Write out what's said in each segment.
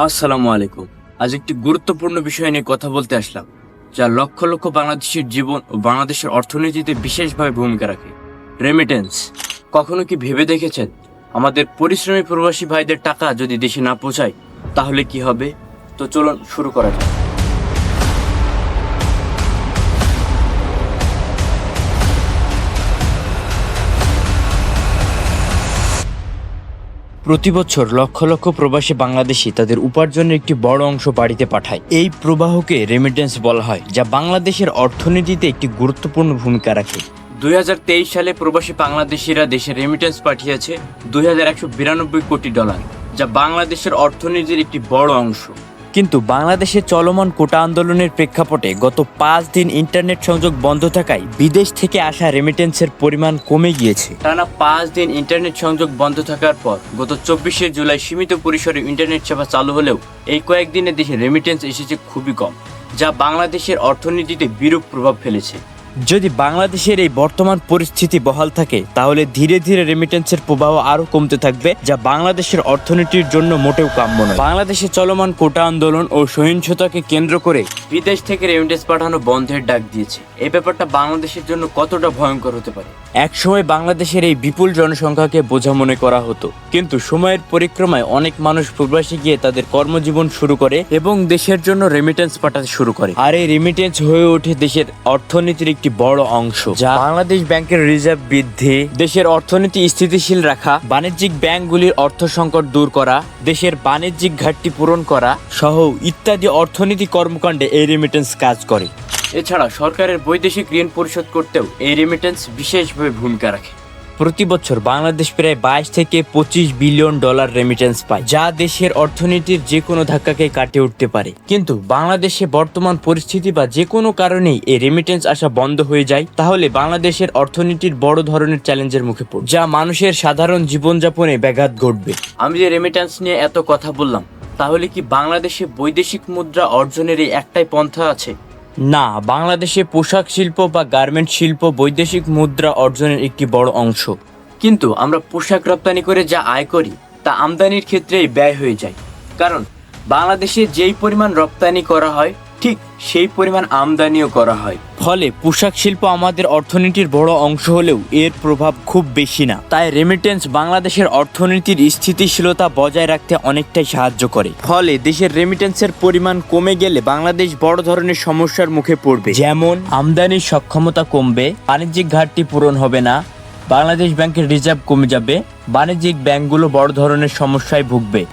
আসসালামু আলাইকুম। আজ একটি গুরুত্বপূর্ণ বিষয় নিয়ে কথা বলতে আসলাম, যা লক্ষ লক্ষ বাংলাদেশের জীবন ও বাংলাদেশের অর্থনীতিতে বিশেষভাবে ভূমিকা রাখে। রেমিটেন্স। কখনো কি ভেবে দেখেছেন, আমাদের পরিশ্রমী প্রবাসী ভাইদের টাকা যদি দেশে না পৌঁছায় তাহলে কি হবে? তো চলুন শুরু করা যাক। প্রতি বছর লক্ষ লক্ষ প্রবাসী বাংলাদেশি তাদের উপার্জনের একটি বড় অংশ বাড়িতে পাঠায়। এই প্রবাহকে রেমিটেন্স বলা হয়, যা বাংলাদেশের অর্থনীতিতে একটি গুরুত্বপূর্ণ ভূমিকা রাখে। 2023 সালে প্রবাসী বাংলাদেশিরা দেশে রেমিটেন্স পাঠিয়েছে $2192 কোটি, যা বাংলাদেশের অর্থনীতির একটি বড় অংশ। কিন্তু বাংলাদেশের চলমান কোটা আন্দোলনের প্রেক্ষাপটে গত 5 দিন ইন্টারনেট সংযোগ বন্ধ থাকায় বিদেশ থেকে আসা রেমিটেন্সের পরিমাণ কমে গিয়েছে। টানা 5 দিন ইন্টারনেট সংযোগ বন্ধ থাকার পর গত 24শে জুলাই সীমিত পরিসরে ইন্টারনেট সেবা চালু হলেও এই কয়েকদিনে দেশে রেমিটেন্স এসেছে খুবই কম, যা বাংলাদেশের অর্থনীতিতে বিরূপ প্রভাব ফেলেছে। যদি বাংলাদেশের এই বর্তমান পরিস্থিতি বহাল থাকে তাহলে ধীরে ধীরে রেমিটেন্সের প্রবাহ আরো কমতে থাকবে, যা বাংলাদেশের অর্থনীতির জন্য মোটেও কাম্য নয়। বাংলাদেশে চলমান কোটা আন্দোলন ও সহিংসতাকে কেন্দ্র করে বিদেশ থেকে রেমিটেন্স পাঠানো বন্ধের ডাক দিয়েছে। এই ব্যাপারটা বাংলাদেশের জন্য কতটা ভয়ঙ্কর হতে পারে? একসময় বাংলাদেশের এই বিপুল জনসংখ্যাকে বোঝা মনে করা হতো, কিন্তু সময়ের পরিক্রমায় অনেক মানুষ প্রবাসী গিয়ে তাদের কর্মজীবন শুরু করে এবং দেশের জন্য রেমিটেন্স পাঠাতে শুরু করে। আর এই রেমিটেন্স হয়ে ওঠে দেশের অর্থনীতির একটি বড় অংশ, যা বাংলাদেশ ব্যাংকের রিজার্ভ বৃদ্ধি, দেশের অর্থনীতি স্থিতিশীল রাখা, বাণিজ্যিক ব্যাংকগুলির অর্থ সংকট দূর করা, দেশের বাণিজ্যিক ঘাটতি পূরণ করা সহ ইত্যাদি অর্থনীতি কর্মকাণ্ডে এই রেমিটেন্স কাজ করে। এছাড়া সরকারের বৈদেশিক ঋণ পরিশোধ করতেও এই রেমিটেন্স বিশেষভাবে ভূমিকা রাখে। প্রতি বছর বাংলাদেশ প্রায় 22 থেকে 25 বিলিয়ন ডলার রেমিটেন্স পায়, যা দেশের অর্থনীতির যে কোনো ধাক্কাকে কাটিয়ে উঠতে পারে। কিন্তু বাংলাদেশে বর্তমান পরিস্থিতি বা যে কোনো কারণেই এই রেমিটেন্স আসা বন্ধ হয়ে যায় তাহলে বাংলাদেশের অর্থনীতির বড় ধরনের চ্যালেঞ্জের মুখে পড়বে, যা মানুষের সাধারণ জীবনযাপনে ব্যাঘাত ঘটবে। আমি যে রেমিটেন্স নিয়ে এত কথা বললাম, তাহলে কি বাংলাদেশে বৈদেশিক মুদ্রা অর্জনের এই একটাই পন্থা আছে? না, বাংলাদেশে পোশাক শিল্প বা গার্মেন্ট শিল্প বৈদেশিক মুদ্রা অর্জনের একটি বড় অংশ। কিন্তু আমরা পোশাক রপ্তানি করে যা আয় করি তা আমদানির ক্ষেত্রেই ব্যয় হয়ে যায়, কারণ বাংলাদেশে যেই পরিমাণ রপ্তানি করা হয় ঠিক সেই পরিমাণ আমদানিও করা হয়। ফলে পোশাক শিল্প আমাদের অর্থনীতির বড় অংশ হলেও এর প্রভাব খুব বেশি না। তাই রেমিটেন্স বাংলাদেশের অর্থনীতির স্থিতিশীলতা বজায় রাখতে অনেকটাই সাহায্য করে। ফলে দেশের রেমিটেন্সের পরিমাণ কমে গেলে বাংলাদেশ বড় ধরনের সমস্যার মুখে পড়বে, যেমন আমদানির সক্ষমতা কমবে, বাণিজ্যিক ঘাটতি পূরণ হবে না, বাংলাদেশ ব্যাংকের রিজার্ভ কমে যাবে, বাণিজ্যিক ব্যাংকগুলো বড় ধরনের সমস্যায় ভুগবে।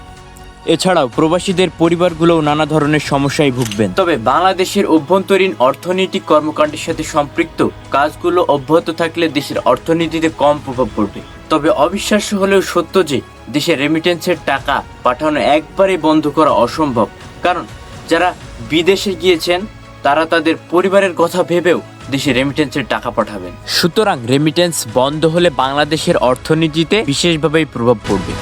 এছাড়াও প্রবাসীদের পরিবারগুলোও নানা ধরনের সমস্যায় ভুগবেন। তবে বাংলাদেশের অভ্যন্তরীণ অর্থনৈতিক কর্মকাণ্ডের সাথে সম্পৃক্ত কাজগুলো অব্যাহত থাকলে দেশের অর্থনীতিতে কম প্রভাব পড়বে। তবে অবিশ্বাস্য হলেও সত্য যে দেশের রেমিটেন্সের টাকা পাঠানো একবারে বন্ধ করা অসম্ভব, কারণ যারা বিদেশে গিয়েছেন তারা তাদের পরিবারের কথা ভেবেও দেশে রেমিটেন্সের টাকা পাঠাবেন। সুতরাং রেমিটেন্স বন্ধ হলে বাংলাদেশের অর্থনীতিতে বিশেষভাবে প্রভাব পড়বে।